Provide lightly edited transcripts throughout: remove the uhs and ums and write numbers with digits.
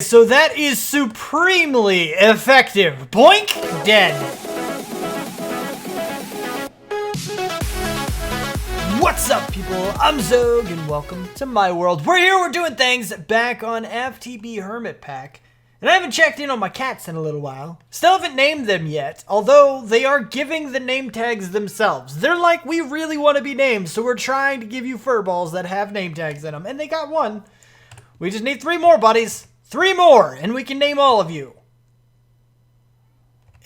So that is supremely effective. Boink! Dead. What's up, people? I'm Xogue, and welcome to my world. We're doing things back on FTB Hermitpack. And I haven't checked in on my cats in a little while. Still haven't named them yet, although they are giving the name tags themselves. They're like, we really want to be named, so we're trying to give you furballs that have name tags in them. And they got one. We just need 3 more, buddies. 3 more, and we can name all of you.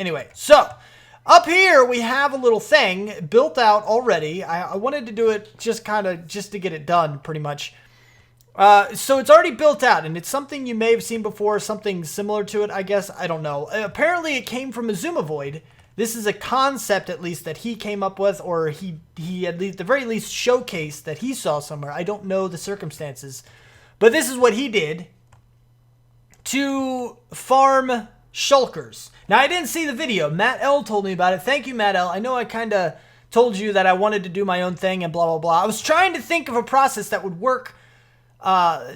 Anyway, so up here we have a little thing built out already. I wanted to do it just to get it done, pretty much. So it's already built out, and it's something you may have seen before, something similar to it, I guess. I don't know. Apparently it came from XOGUIVERSE. This is a concept, at least, that he came up with, or he at least, the very least, showcased that he saw somewhere. I don't know the circumstances, but this is what he did to farm shulkers. Now, I didn't see the video. Matt L told me about it. Thank you, Matt L. I know I kind of told you that I wanted to do my own thing and blah, blah, blah. I was trying to think of a process that would work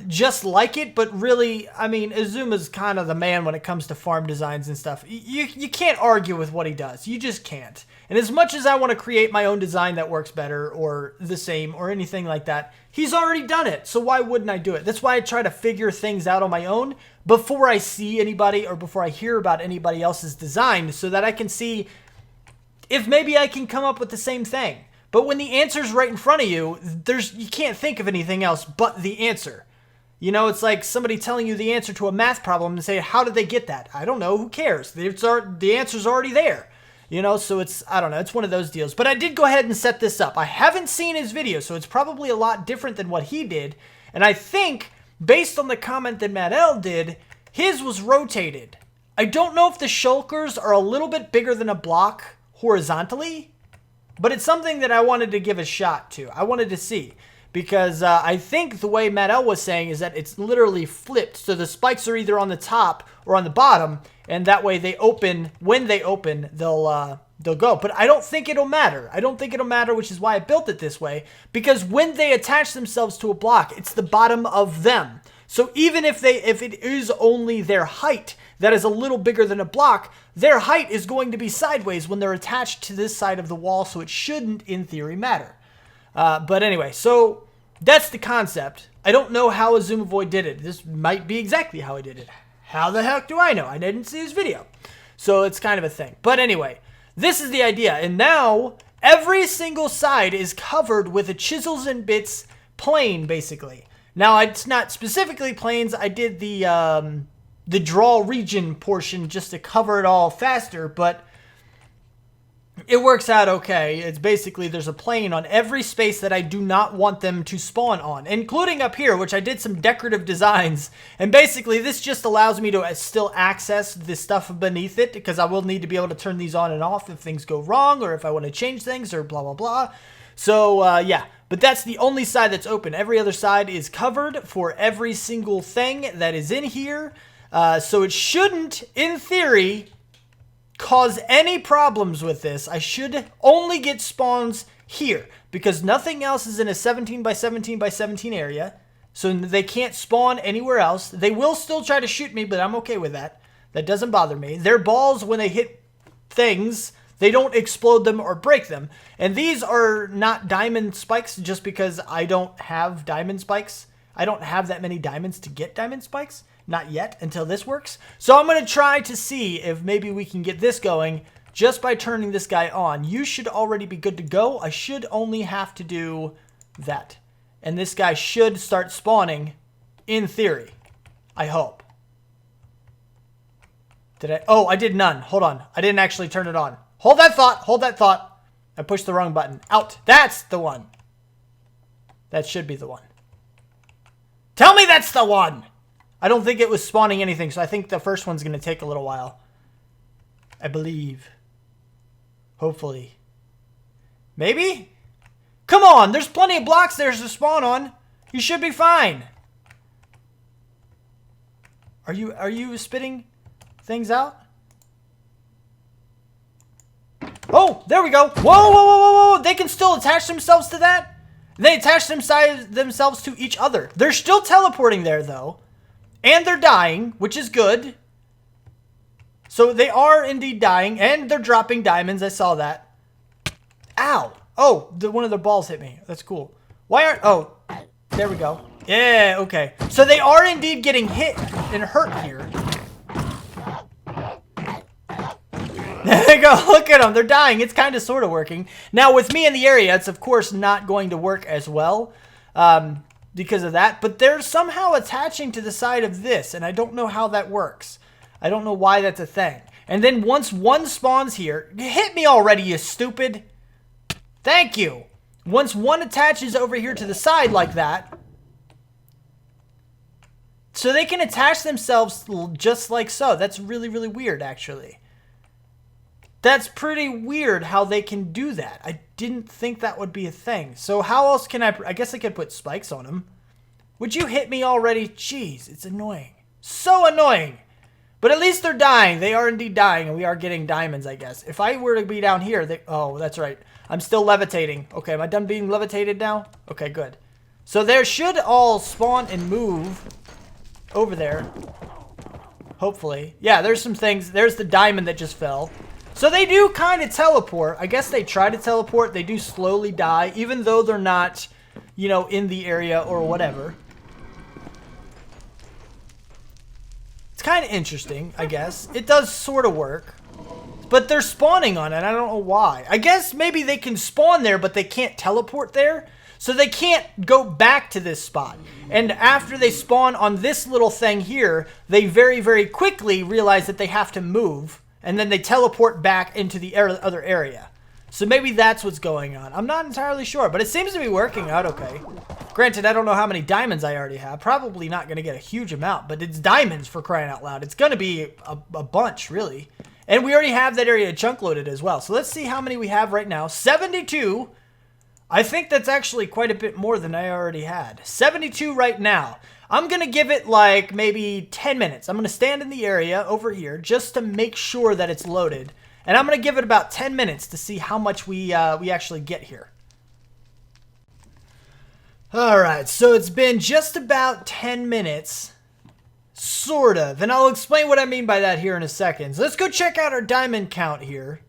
just like it, but really, I mean, Azuma's kind of the man when it comes to farm designs and stuff. You can't argue with what he does. You just can't. And as much as I want to create my own design that works better or the same or anything like that, he's already done it. So why wouldn't I do it? That's why I try to figure things out on my own before I see anybody or before I hear about anybody else's design, so that I can see if maybe I can come up with the same thing. But when the answer's right in front of you, you can't think of anything else but the answer. You know, it's like somebody telling you the answer to a math problem and say, how did they get that? I don't know. Who cares? The answer's already there. You know, so it's, I don't know, it's one of those deals. But I did go ahead and set this up. I haven't seen his video, so it's probably a lot different than what he did. And I think, based on the comment that Matt L did, his was rotated. I don't know if the shulkers are a little bit bigger than a block horizontally, but it's something that I wanted to give a shot to. I wanted to see. Because I think the way Matt L was saying is that it's literally flipped. So the spikes are either on the top or on the bottom. And that way they open, when they open, they'll go. But I don't think it'll matter. I don't think it'll matter, which is why I built it this way. Because when they attach themselves to a block, it's the bottom of them. So even if it is only their height that is a little bigger than a block, their height is going to be sideways when they're attached to this side of the wall. So it shouldn't, in theory, matter. But anyway, so that's the concept. I don't know how XOGUIVERSE did it. This might be exactly how he did it. How the heck do I know? I didn't see his video. So it's kind of a thing. But anyway, this is the idea. And now every single side is covered with a chisels and bits plane, basically. Now, it's not specifically planes. I did the draw region portion just to cover it all faster, but it works out okay. It's basically there's a plane on every space that I do not want them to spawn on, including up here, which I did some decorative designs. And basically this just allows me to still access the stuff beneath it, because I will need to be able to turn these on and off if things go wrong or if I want to change things or blah, blah, blah. So yeah, but that's the only side that's open. Every other side is covered for every single thing that is in here. So it shouldn't, in theory, cause any problems with this. I should only get spawns here because nothing else is in a 17 by 17 by 17 area. So they can't spawn anywhere else. They will still try to shoot me, but I'm okay with that. That doesn't bother me. Their balls, when they hit things, they don't explode them or break them. And these are not diamond spikes just because I don't have diamond spikes. I don't have that many diamonds to get diamond spikes. Not yet, until this works. So I'm going to try to see if maybe we can get this going just by turning this guy on. You should already be good to go. I should only have to do that. And this guy should start spawning, in theory. I hope. Did I? Oh, I did none. Hold on. I didn't actually turn it on. Hold that thought. Hold that thought. I pushed the wrong button. Out. That's the one. That should be the one. Tell me that's the one! I don't think it was spawning anything, so I think the first one's going to take a little while. I believe. Hopefully. Maybe? Come on, there's plenty of blocks there to spawn on. You should be fine. Are you spitting things out? Oh, there we go. Whoa, whoa, whoa, whoa, whoa. They can still attach themselves to that? They attach themselves to each other. They're still teleporting there, though. And they're dying, which is good. So they are indeed dying, and they're dropping diamonds. I saw that. Ow. Oh, one of their balls hit me. That's cool. Why aren't... Oh, there we go. Yeah, okay. So they are indeed getting hit and hurt here. There you go. Look at them. They're dying. It's kind of sort of working. Now, with me in the area, it's, of course, not going to work as well because of that. But they're somehow attaching to the side of this, and I don't know how that works. I don't know why that's a thing. And then once one spawns here... Hit me already, you stupid. Thank you. Once one attaches over here to the side like that... So they can attach themselves just like so. That's really, really weird, actually. That's pretty weird how they can do that. I didn't think that would be a thing. So how else can I guess I could put spikes on them. Would you hit me already? Jeez, it's annoying. So annoying. But at least they're dying. They are indeed dying, and we are getting diamonds, I guess. If I were to be down here, oh, that's right. I'm still levitating. Okay, am I done being levitated now? Okay, good. So there should all spawn and move over there. Hopefully. Yeah, there's some things. There's the diamond that just fell. So they do kind of teleport. I guess they try to teleport. They do slowly die, even though they're not, you know, in the area or whatever. It's kind of interesting, I guess. It does sort of work. But they're spawning on it. I don't know why. I guess maybe they can spawn there, but they can't teleport there. So they can't go back to this spot. And after they spawn on this little thing here, they very, very quickly realize that they have to move. And then they teleport back into the other area. So maybe that's what's going on. I'm not entirely sure, but it seems to be working out okay. Granted, I don't know how many diamonds I already have. Probably not going to get a huge amount, but it's diamonds for crying out loud. It's going to be a bunch, really. And we already have that area chunk loaded as well. So let's see how many we have right now. 72. I think that's actually quite a bit more than I already had. 72 right now. I'm going to give it like maybe 10 minutes. I'm going to stand in the area over here just to make sure that it's loaded. And I'm going to give it about 10 minutes to see how much we actually get here. Alright, so it's been just about 10 minutes. Sort of. And I'll explain what I mean by that here in a second. So let's go check out our diamond count here.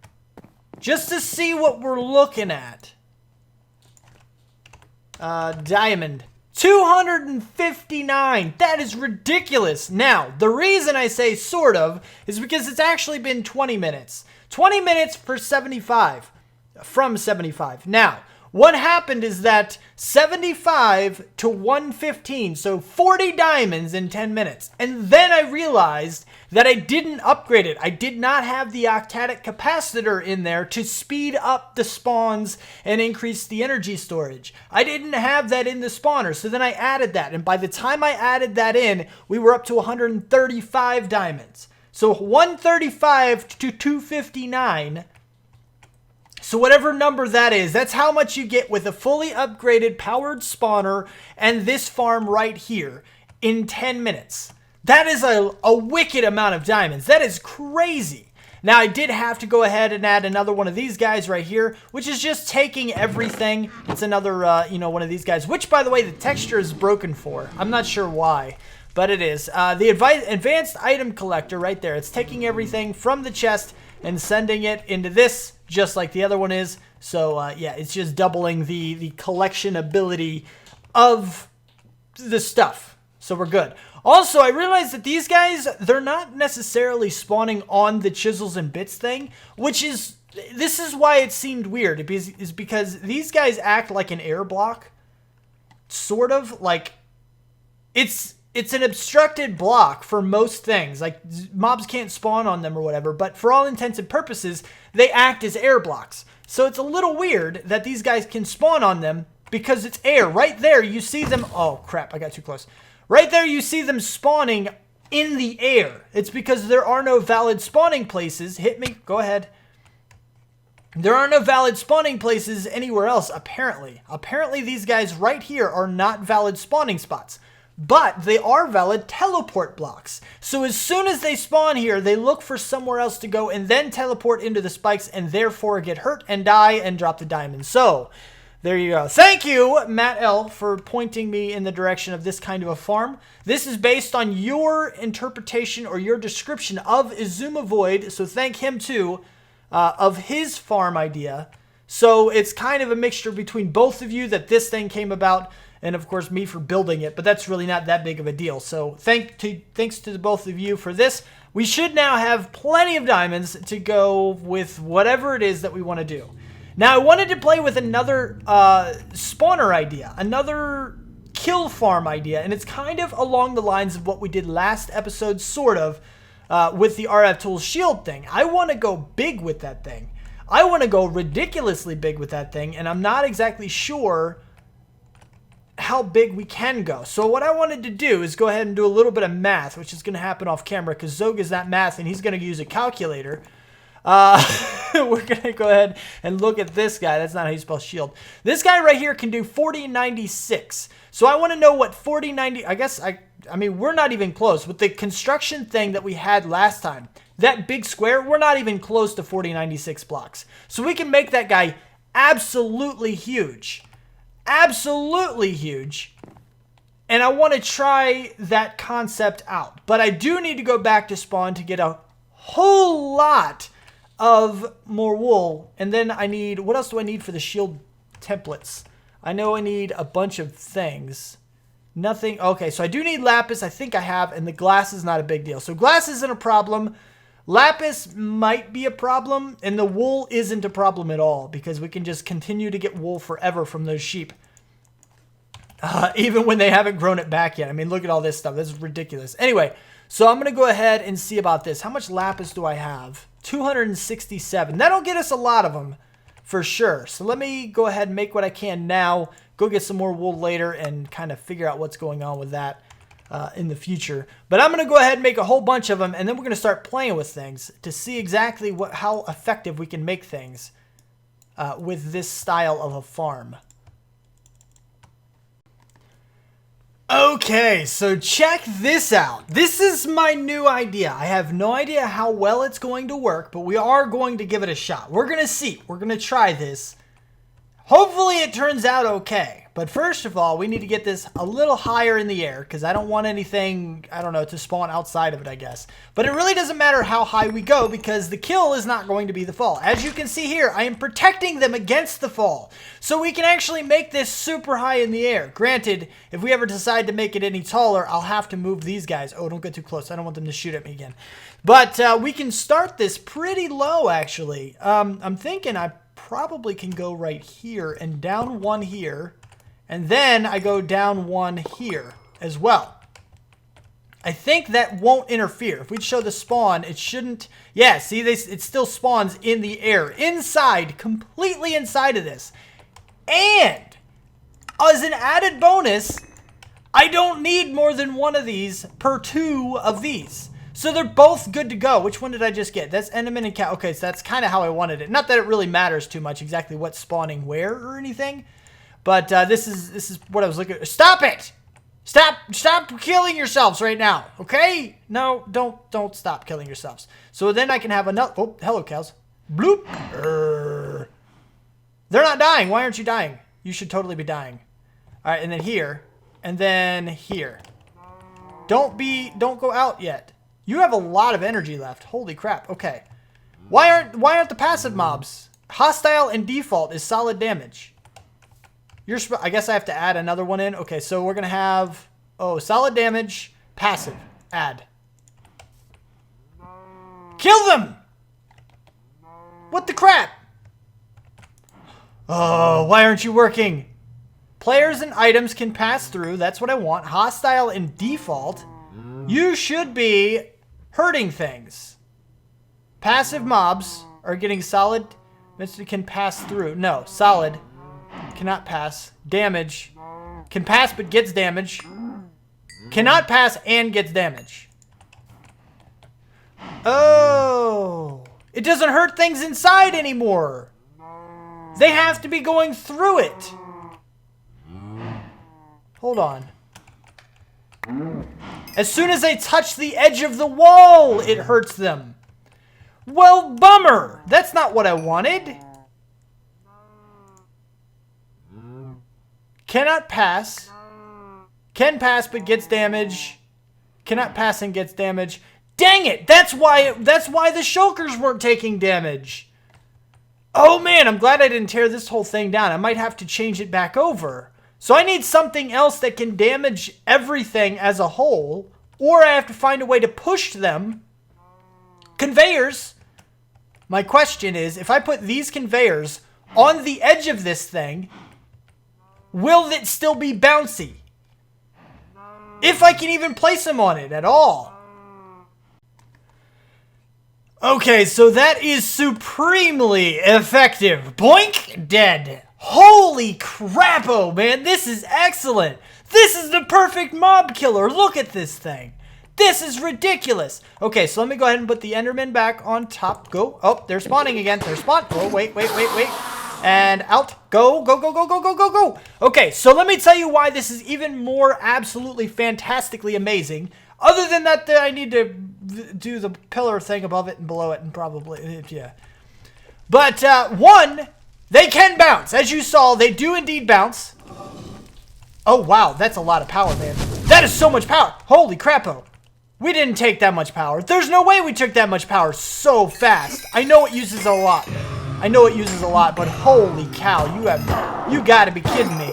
Just to see what we're looking at. Diamond. 259. That is ridiculous. Now, the reason I say sort of is because it's actually been 20 minutes. 20 minutes for 75. From 75. Now, what happened is that 75 to 115, so 40 diamonds in 10 minutes. And then I realized that I didn't upgrade it. I did not have the octadic capacitor in there to speed up the spawns and increase the energy storage. I didn't have that in the spawner, so then I added that. And by the time I added that in, we were up to 135 diamonds. So 135 to 259. So whatever number that is, that's how much you get with a fully upgraded powered spawner and this farm right here in 10 minutes. That is a wicked amount of diamonds. That is crazy. Now, I did have to go ahead and add another one of these guys right here, which is just taking everything. It's another, one of these guys, which, by the way, the texture is broken for. I'm not sure why, but it is. The advanced item collector right there. It's taking everything from the chest and sending it into this, just like the other one is. So, yeah, it's just doubling the collection ability of the stuff. So we're good. Also, I realized that these guys, they're not necessarily spawning on the chisels and bits thing, which is, this is why it seemed weird, is because these guys act like an air block. Sort of, like, it's an obstructed block for most things. Like, mobs can't spawn on them or whatever, but for all intents and purposes, they act as air blocks. So it's a little weird that these guys can spawn on them because it's air. Right there, you see them. Oh, crap, I got too close. Right there, you see them spawning in the air. It's because there are no valid spawning places. Hit me. Go ahead. There are no valid spawning places anywhere else, apparently. Apparently, these guys right here are not valid spawning spots. But they are valid teleport blocks. So as soon as they spawn here, they look for somewhere else to go and then teleport into the spikes and therefore get hurt and die and drop the diamond. So There you go. Thank you, Matt L., for pointing me in the direction of this kind of a farm. This is based on your interpretation or your description of Izuma Void, so thank him too, of his farm idea. So it's kind of a mixture between both of you that this thing came about, and of course me for building it, but that's really not that big of a deal. So thanks to both of you for this. We should now have plenty of diamonds to go with whatever it is that we want to do. Now, I wanted to play with another spawner idea, another kill farm idea, and it's kind of along the lines of what we did last episode, sort of, with the RF Tools shield thing. I want to go big with that thing. I want to go ridiculously big with that thing, and I'm not exactly sure how big we can go. So what I wanted to do is go ahead and do a little bit of math, which is going to happen off camera, because Xogue is not math, and he's going to use a calculator. We're going to go ahead and look at this guy. That's not how you spell shield. This guy right here can do 4096. So I want to know what 4090... I mean, we're not even close. With the construction thing that we had last time, that big square, we're not even close to 4096 blocks. So we can make that guy absolutely huge. Absolutely huge. And I want to try that concept out. But I do need to go back to spawn to get a whole lot of more wool. And then I need, what else do I need for the shield templates? I know I need a bunch of things. Nothing. Okay, so I do need lapis. I think I have, and the glass is not a big deal. So glass isn't a problem. Lapis might be a problem, and the wool isn't a problem at all because we can just continue to get wool forever from those sheep. Even when they haven't grown it back yet. I mean, look at all this stuff. This is ridiculous. Anyway, so I'm going to go ahead and see about this. How much lapis do I have? 267. That'll get us a lot of them for sure. So let me go ahead and make what I can now. Go get some more wool later and kind of figure out what's going on with that in the future. But I'm going to go ahead and make a whole bunch of them, and then we're going to start playing with things to see exactly how effective we can make things with this style of a farm. Okay, so check this out. This is my new idea. I have no idea how well it's going to work, but we are going to give it a shot. We're going to see. We're going to try this. Hopefully it turns out okay. But first of all, we need to get this a little higher in the air because I don't want anything, I don't know, to spawn outside of it, I guess. But it really doesn't matter how high we go because the kill is not going to be the fall. As you can see here, I am protecting them against the fall. So we can actually make this super high in the air. Granted, if we ever decide to make it any taller, I'll have to move these guys. Oh, don't get too close. I don't want them to shoot at me again. But we can start this pretty low, actually. I'm thinking I probably can go right here and down one here. And then I go down one here as well. I think that won't interfere. If we show the spawn, it shouldn't... Yeah, see, it still spawns in the air. Inside, completely inside of this. And as an added bonus, I don't need more than one of these per two of these. So they're both good to go. Which one did I just get? That's Enderman and Cow. Okay, so that's kind of how I wanted it. Not that it really matters too much exactly what's spawning where or anything. But this is what I was looking at. Stop it! Stop killing yourselves right now, okay? No, don't stop killing yourselves. So then I can have another... Oh, hello, cows. Bloop. They're not dying. Why aren't you dying? You should totally be dying. All right, and then here. And then here. Don't go out yet. You have a lot of energy left. Holy crap. Okay. Why aren't the passive mobs? Hostile and default is solid damage. I guess I have to add another one in. Okay, so we're going to have... Oh, solid damage, passive, add. Kill them! What the crap? Oh, why aren't you working? Players and items can pass through. That's what I want. Hostile and default. You should be hurting things. Passive mobs are getting solid. Can pass through. No, solid. Cannot pass. Damage. Can pass but gets damage. Cannot pass and gets damage. Oh. It doesn't hurt things inside anymore. They have to be going through it. Hold on. As soon as they touch the edge of the wall, it hurts them. Well, bummer. That's not what I wanted. Cannot pass. Can pass but gets damage. Cannot pass and gets damage. Dang it! That's why the shulkers weren't taking damage. Oh man, I'm glad I didn't tear this whole thing down. I might have to change it back over. So I need something else that can damage everything as a whole. Or I have to find a way to push them. Conveyors. My question is, if I put these conveyors on the edge of this thing, will it still be bouncy? If I can even place them on it at all. Okay, so that is supremely effective. Boink, dead. Holy crappo, man. This is excellent. This is the perfect mob killer. Look at this thing. This is ridiculous. Okay, so let me go ahead and put the Enderman back on top. Go. Oh, they're spawning again. They're spawn. Oh, wait. And out. Go. Okay, so let me tell you why this is even more absolutely fantastically amazing. Other than that, I need to do the pillar thing above it and below it and probably, yeah. But, one, they can bounce. As you saw, they do indeed bounce. Oh, wow, that's a lot of power, man. That is so much power. Holy crappo. We didn't take that much power. There's no way we took that much power so fast. I know it uses a lot. But holy cow, you gotta be kidding me.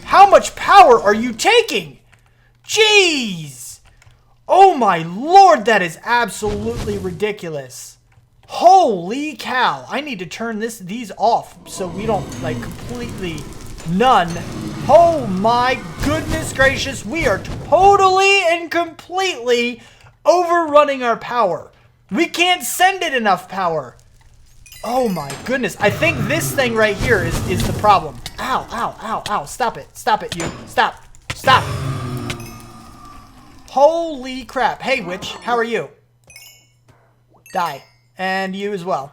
How much power are you taking? Jeez! Oh my lord, that is absolutely ridiculous. Holy cow. I need to turn these off so we don't, like, completely none. Oh my goodness gracious, we are totally and completely overrunning our power. We can't send it enough power. Oh my goodness. I think this thing right here is the problem. Ow. Stop it, you. Stop. Holy crap. Hey, witch. How are you? Die. And you as well.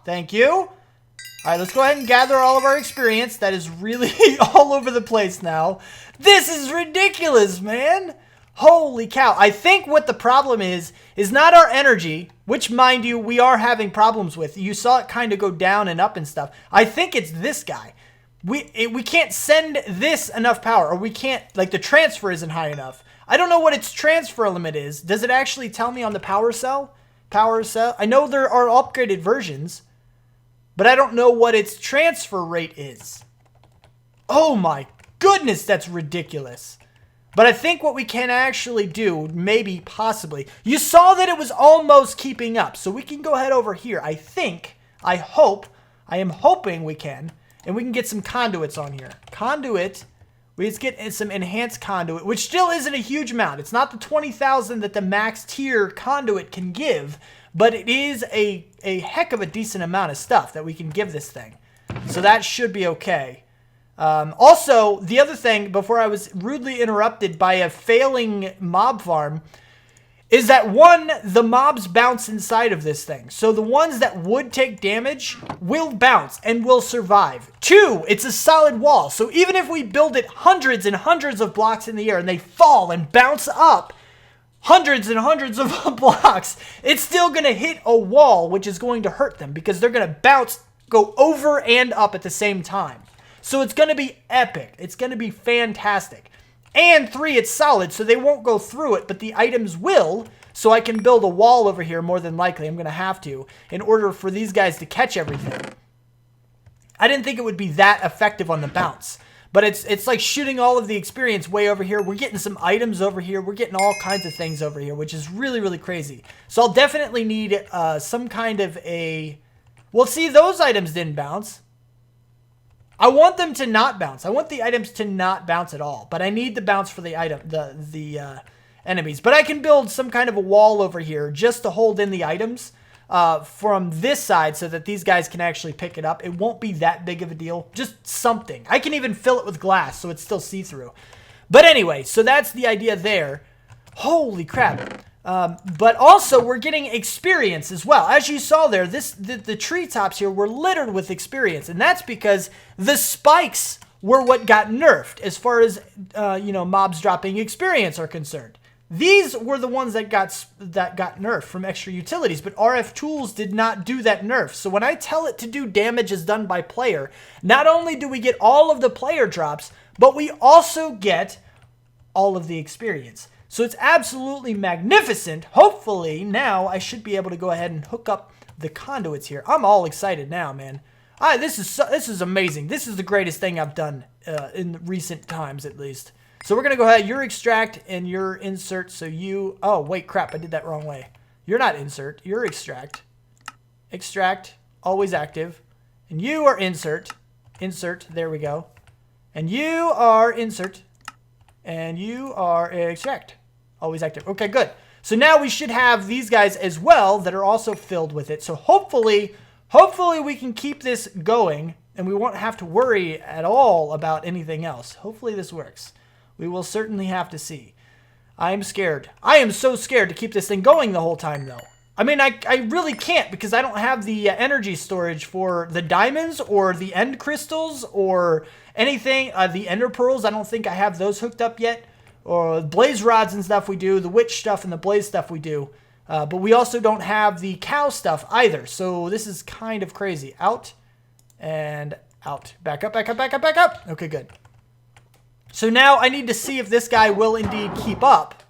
Thank you. All right, let's go ahead and gather all of our experience. That is really all over the place now. This is ridiculous, man. Holy cow. I think what the problem is not our energy, which, mind you, we are having problems with. You saw it kind of go down and up and stuff. I think it's this guy. We can't send this enough power, or we can't, like, the transfer isn't high enough. I don't know what its transfer limit is. Does it actually tell me on the power cell? I know there are upgraded versions, but I don't know what its transfer rate is. Oh my goodness, that's ridiculous. But I think what we can actually do, maybe, possibly, you saw that it was almost keeping up, so we can go ahead over here. I am hoping we can. And we can get some conduits on here. Conduit. We just get some enhanced conduit, which still isn't a huge amount. It's not the 20,000 that the max tier conduit can give, but it is a heck of a decent amount of stuff that we can give this thing. So that should be okay. Also, the other thing, before I was rudely interrupted by a failing mob farm, is that one, the mobs bounce inside of this thing. So the ones that would take damage will bounce and will survive. Two, it's a solid wall. So even if we build it hundreds and hundreds of blocks in the air and they fall and bounce up hundreds and hundreds of blocks, it's still going to hit a wall, which is going to hurt them because they're going to bounce, go over and up at the same time. So it's going to be epic. It's going to be fantastic. And three, it's solid, so they won't go through it, but the items will, so I can build a wall over here more than likely. I'm going to have to, in order for these guys to catch everything. I didn't think it would be that effective on the bounce, but it's like shooting all of the experience way over here. We're getting some items over here. We're getting all kinds of things over here, which is really, really crazy. So I'll definitely need some kind of a... Well, see, those items didn't bounce. I want them to not bounce. I want the items to not bounce at all. But I need the bounce for the item, the enemies. But I can build some kind of a wall over here just to hold in the items from this side so that these guys can actually pick it up. It won't be that big of a deal. Just something. I can even fill it with glass so it's still see-through. But anyway, so that's the idea there. Holy crap. But also, we're getting experience as well. As you saw there, the treetops here were littered with experience. And that's because the spikes were what got nerfed as far as, mobs dropping experience are concerned. These were the ones that got nerfed from extra utilities, but RF Tools did not do that nerf. So when I tell it to do damage as done by player, not only do we get all of the player drops, but we also get all of the experience. So it's absolutely magnificent. Hopefully now I should be able to go ahead and hook up the conduits here. I'm all excited now, man. This is amazing. This is the greatest thing I've done in recent times, at least. So we're going to go ahead. You're extract and you're insert. So you... Oh, wait, crap. I did that wrong way. You're not insert. You're extract. Extract. Always active. And you are insert. Insert. There we go. And you are insert. And you are extract. Always active. Okay, good. So now we should have these guys as well that are also filled with it. So hopefully we can keep this going and we won't have to worry at all about anything else. Hopefully this works. We will certainly have to see. I am scared. I am so scared to keep this thing going the whole time, though. I mean, I really can't because I don't have the energy storage for the diamonds or the end crystals or anything. The ender pearls, I don't think I have those hooked up yet. Or blaze rods and stuff we do. The witch stuff and the blaze stuff we do. But we also don't have the cow stuff either. So this is kind of crazy. Out and out. Back up, back up, back up, back up. Okay, good. So now I need to see if this guy will indeed keep up.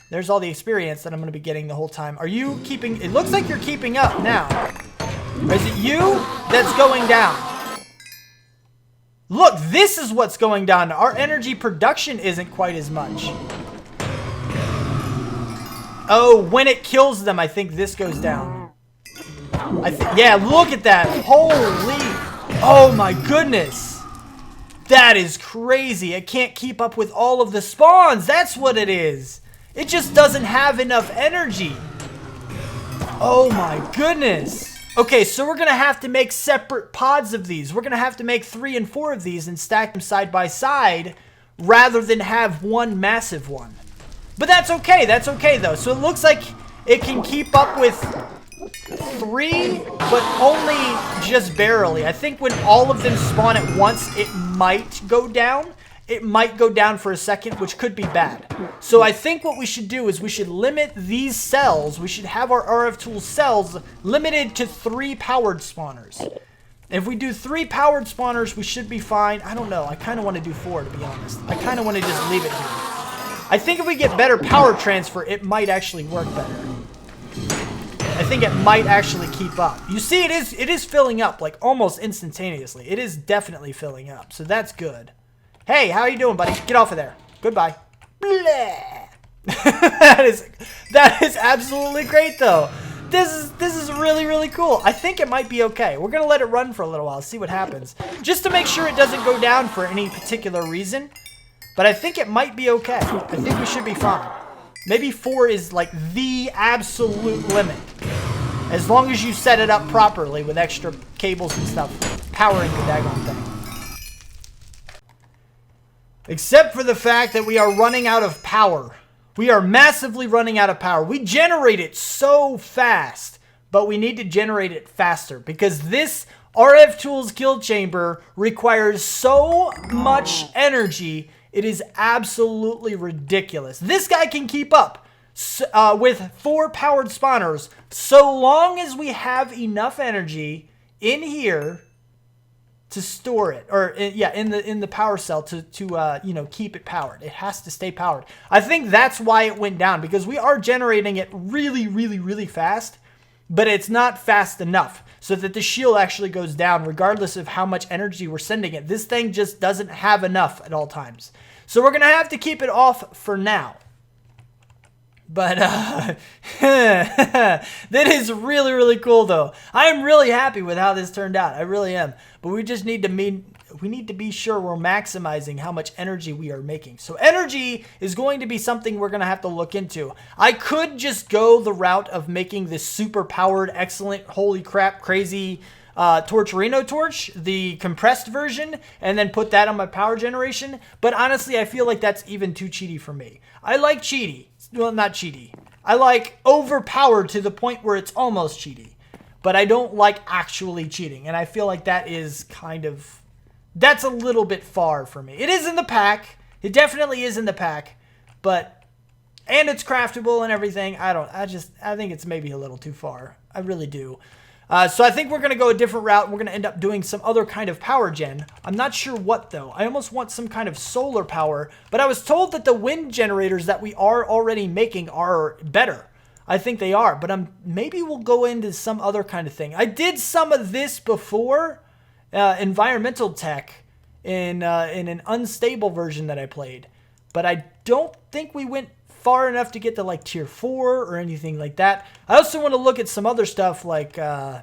There's all the experience that I'm going to be getting the whole time. Are you keeping... It looks like you're keeping up now. Or is it you that's going down? Look, this is what's going down. Our energy production isn't quite as much. Oh, when it kills them, I think this goes down. Yeah, look at that. Holy... Oh my goodness. That is crazy. It can't keep up with all of the spawns. That's what it is. It just doesn't have enough energy. Oh my goodness. Okay, so we're going to have to make separate pods of these. We're going to have to make 3 and 4 of these and stack them side by side rather than have one massive one. But that's okay. That's okay, though. So it looks like it can keep up with 3, but only just barely. I think when all of them spawn at once, it might go down. It might go down for a second, which could be bad. So I think what we should do is we should limit these cells. We should have our RF tool cells limited to 3 powered spawners. If we do 3 powered spawners, we should be fine. I don't know. I kind of want to do 4, to be honest. I kind of want to just leave it here. I think if we get better power transfer, it might actually work better. I think it might actually keep up. You see, it is filling up, like, almost instantaneously. It is definitely filling up, so that's good. Hey, how you doing, buddy? Get off of there. Goodbye. Bleh. that is absolutely great, though. This is really, really cool. I think it might be okay. We're going to let it run for a little while, see what happens. Just to make sure it doesn't go down for any particular reason. But I think it might be okay. I think we should be fine. Maybe 4 is like the absolute limit. As long as you set it up properly with extra cables and stuff powering the daggone thing. Except for the fact that we are running out of power. We are massively running out of power. We generate it so fast, but we need to generate it faster because this RF Tools kill chamber requires so much energy. It is absolutely ridiculous. This guy can keep up with 4 powered spawners so long as we have enough energy in here to store it, or yeah, in the power cell to you know, keep it powered. It has to stay powered. I think that's why it went down, because we are generating it really, really, really fast, but it's not fast enough so that the shield actually goes down regardless of how much energy we're sending it. This thing just doesn't have enough at all times. So we're going to have to keep it off for now. But that is really, really cool, though. I am really happy with how this turned out. I really am. But we just need to be sure we're maximizing how much energy we are making. So energy is going to be something we're going to have to look into. I could just go the route of making this super powered, excellent, holy crap, crazy Torturino torch, the compressed version, and then put that on my power generation. But honestly, I feel like that's even too cheaty for me. I like cheaty. Well, not cheaty. I like overpowered to the point where it's almost cheaty. But I don't like actually cheating. And I feel like that is kind of... That's a little bit far for me. It is in the pack. It definitely is in the pack. But and it's craftable and everything. I think it's maybe a little too far. I really do. So I think we're going to go a different route. We're going to end up doing some other kind of power gen. I'm not sure what, though. I almost want some kind of solar power, but I was told that the wind generators that we are already making are better. I think they are, but maybe we'll go into some other kind of thing. I did some of this before, environmental tech, in an unstable version that I played, but I don't think we went far enough to get to like tier 4 or anything like that. I also want to look at some other stuff like I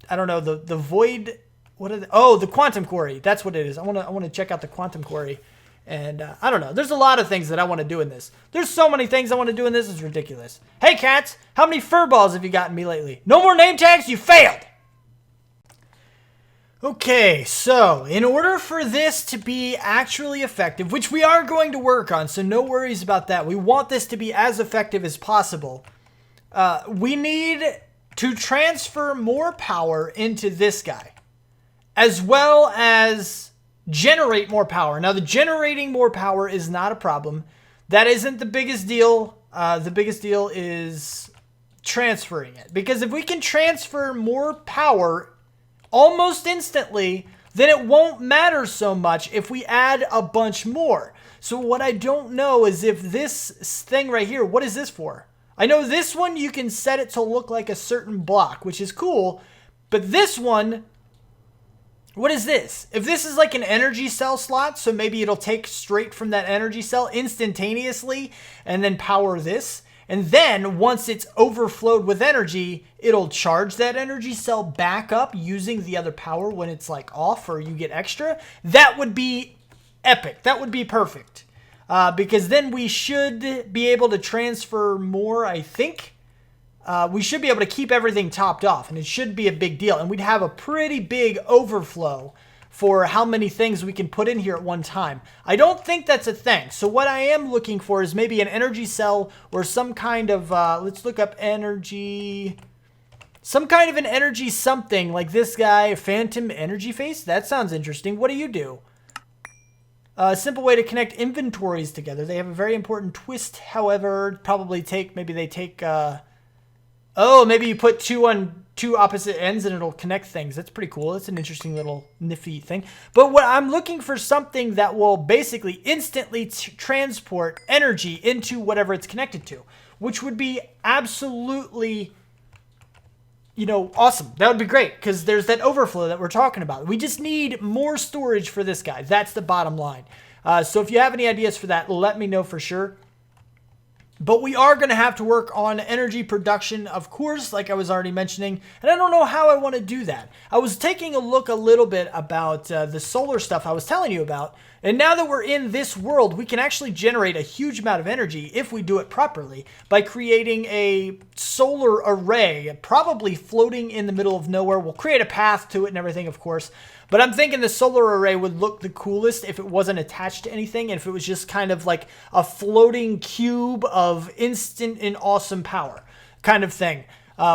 don't know, the void, the quantum quarry. That's what it is. I want to check out the quantum quarry. And I don't know. There's a lot of things that I want to do in this. There's so many things I want to do in this. It's ridiculous. Hey cats, how many fur balls have you gotten me lately? No more name tags, you failed. Okay, so in order for this to be actually effective, which we are going to work on, so no worries about that. We want this to be as effective as possible. We need to transfer more power into this guy, as well as generate more power. Now, the generating more power is not a problem. That isn't the biggest deal. The biggest deal is transferring it. Because if we can transfer more power almost instantly, then it won't matter so much if we add a bunch more. So what I don't know is if this thing right here, what is this for? I know this one, you can set it to look like a certain block, which is cool. But this one, what is this? If this is like an energy cell slot, so maybe it'll take straight from that energy cell instantaneously and then power this. And then once it's overflowed with energy, it'll charge that energy cell back up using the other power when it's like off or you get extra. That would be epic. That would be perfect. Because then we should be able to transfer more, I think. We should be able to keep everything topped off, and it should be a big deal. And we'd have a pretty big overflow for how many things we can put in here at one time. I don't think that's a thing. So what I am looking for is maybe an energy cell or some kind of, let's look up energy, some kind of an energy something like this guy, Phantom Energy Face. That sounds interesting. What do you do? A simple way to connect inventories together. They have a very important twist, however, probably maybe they take, maybe you put two on two opposite ends and it'll connect things. That's pretty cool. That's an interesting little nifty thing. But what I'm looking for something that will basically instantly transport energy into whatever it's connected to, which would be absolutely, awesome. That would be great because there's that overflow that we're talking about. We just need more storage for this guy. That's the bottom line. So if you have any ideas for that, let me know for sure. But we are going to have to work on energy production, of course, like I was already mentioning. And I don't know how I want to do that. I was taking a look a little bit about the solar stuff I was telling you about. And now that we're in this world, we can actually generate a huge amount of energy if we do it properly by creating a solar array, probably floating in the middle of nowhere. We'll create a path to it and everything, of course. But I'm thinking the solar array would look the coolest if it wasn't attached to anything and if it was just kind of like a floating cube of instant and awesome power kind of thing,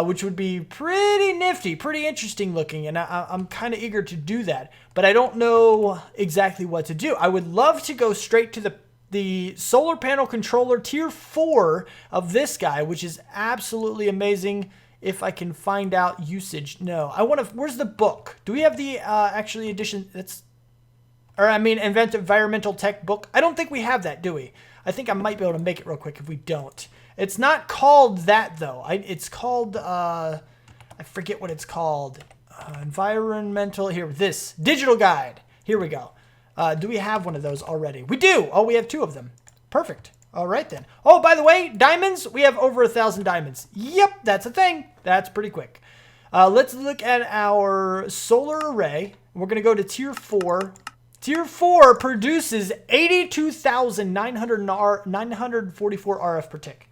which would be pretty nifty, pretty interesting looking. And I'm kind of eager to do that, but I don't know exactly what to do. I would love to go straight to the solar panel controller tier 4 of this guy, which is absolutely amazing. If I can find out usage. No, where's the book? Do we have the actually edition environmental tech book? I don't think we have that, do we? I think I might be able to make it real quick if we don't. It's not called that though. It's called, I forget what it's called. Environmental, this digital guide. Here we go. Do we have one of those already? We do. Oh, we have 2 of them. Perfect. All right then. Oh, by the way, diamonds. We have over 1,000 diamonds. Yep, that's a thing. That's pretty quick. Let's look at our solar array. We're going to go to tier 4. Tier 4 produces 82,944 RF per tick.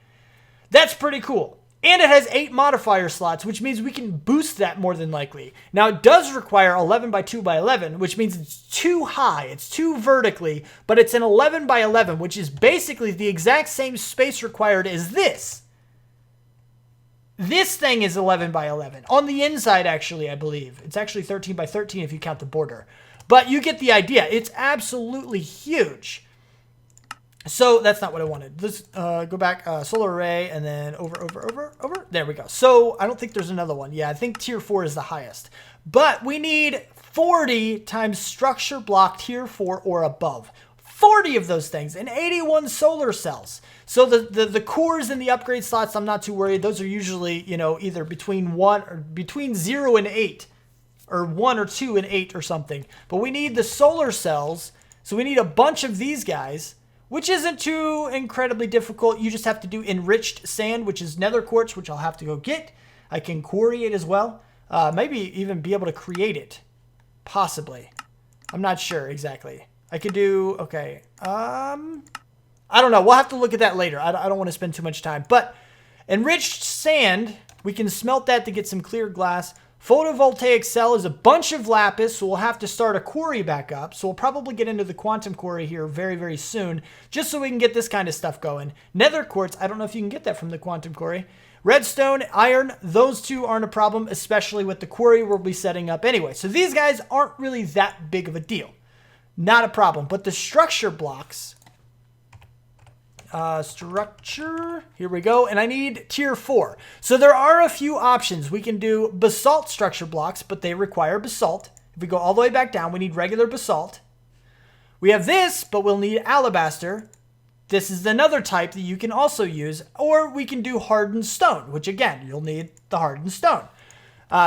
That's pretty cool. And it has 8 modifier slots, which means we can boost that more than likely. Now, it does require 11 by 2 by 11, which means it's too high. It's too vertically, but it's an 11 by 11, which is basically the exact same space required as this. This thing is 11 by 11. On the inside, actually, I believe. It's actually 13 by 13 if you count the border. But you get the idea. It's absolutely huge. So that's not what I wanted. Let's go back, solar array, and then over. There we go. So I don't think there's another one. Yeah, I think tier 4 is the highest. But we need 40 times structure block tier 4 or above. 40 of those things and 81 solar cells. So the cores in the upgrade slots, I'm not too worried. Those are usually, you know, either between 0 and 8, or 1 or 2 and 8 or something. But we need the solar cells. So we need a bunch of these guys, which isn't too incredibly difficult. You just have to do enriched sand, which is nether quartz, which I'll have to go get. I can quarry it as well. Maybe even be able to create it. Possibly. I'm not sure exactly. I could do, okay. I don't know. We'll have to look at that later. I don't want to spend too much time. But enriched sand, we can smelt that to get some clear glass. Photovoltaic cell is a bunch of lapis, so we'll have to start a quarry back up. So we'll probably get into the quantum quarry here very, very soon, just so we can get this kind of stuff going. Nether quartz, I don't know if you can get that from the quantum quarry. Redstone, iron, those two aren't a problem, especially with the quarry we'll be setting up anyway. So these guys aren't really that big of a deal. Not a problem. But the structure blocks, here we go, and I need tier 4. So there are a few options. We can do basalt structure blocks, but they require basalt. If we go all the way back down, we need regular basalt. We have this, but we'll need alabaster. This is another type that you can also use, or we can do hardened stone, which again, you'll need the hardened stone.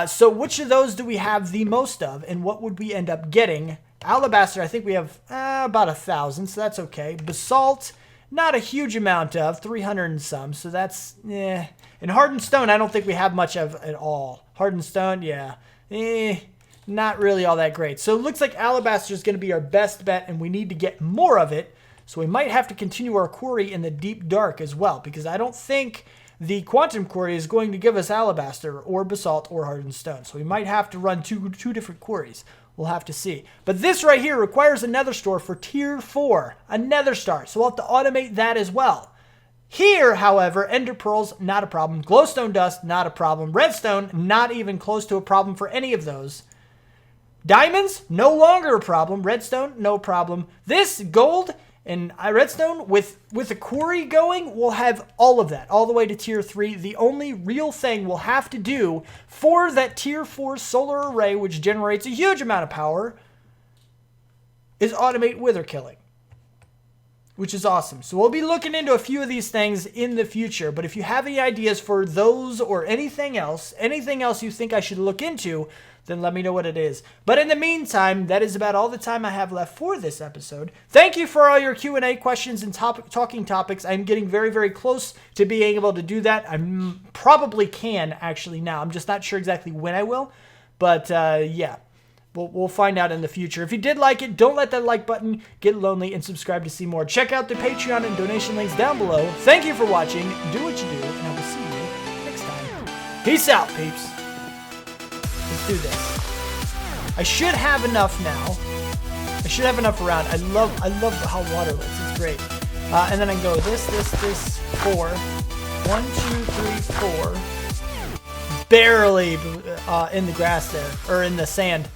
So which of those do we have the most of, and what would we end up getting? Alabaster, I think we have about 1,000, so that's okay. Basalt, not a huge amount of, 300 and some, so that's, And hardened stone, I don't think we have much of at all. Hardened stone, yeah, not really all that great. So it looks like alabaster is going to be our best bet, and we need to get more of it. So we might have to continue our quarry in the deep dark as well, because I don't think the quantum quarry is going to give us alabaster or basalt or hardened stone. So we might have to run two different quarries. We'll have to see. But this right here requires a nether store for tier 4, a nether star. So we'll have to automate that as well. Here, however, ender pearls, not a problem. Glowstone dust, not a problem. Redstone, not even close to a problem for any of those. Diamonds, no longer a problem. Redstone, no problem. This gold and redstone, with a quarry going, we'll have all of that, all the way to tier 3. The only real thing we'll have to do for that tier 4 solar array, which generates a huge amount of power, is automate wither killing, which is awesome. So we'll be looking into a few of these things in the future, but if you have any ideas for those or anything else you think I should look into, then let me know what it is. But in the meantime, that is about all the time I have left for this episode. Thank you for all your Q&A questions and talking topics. I'm getting very, very close to being able to do that. I probably can actually now. I'm just not sure exactly when I will. But yeah, we'll find out in the future. If you did like it, don't let that like button get lonely, and subscribe to see more. Check out the Patreon and donation links down below. Thank you for watching. Do what you do, and I will see you next time. Peace out, peeps. Let's do this. I should have enough now. I should have enough around. I love how waterless. It's great. And then I can go this, 4. 1, 2, 3, 4. Barely in the grass there, or in the sand.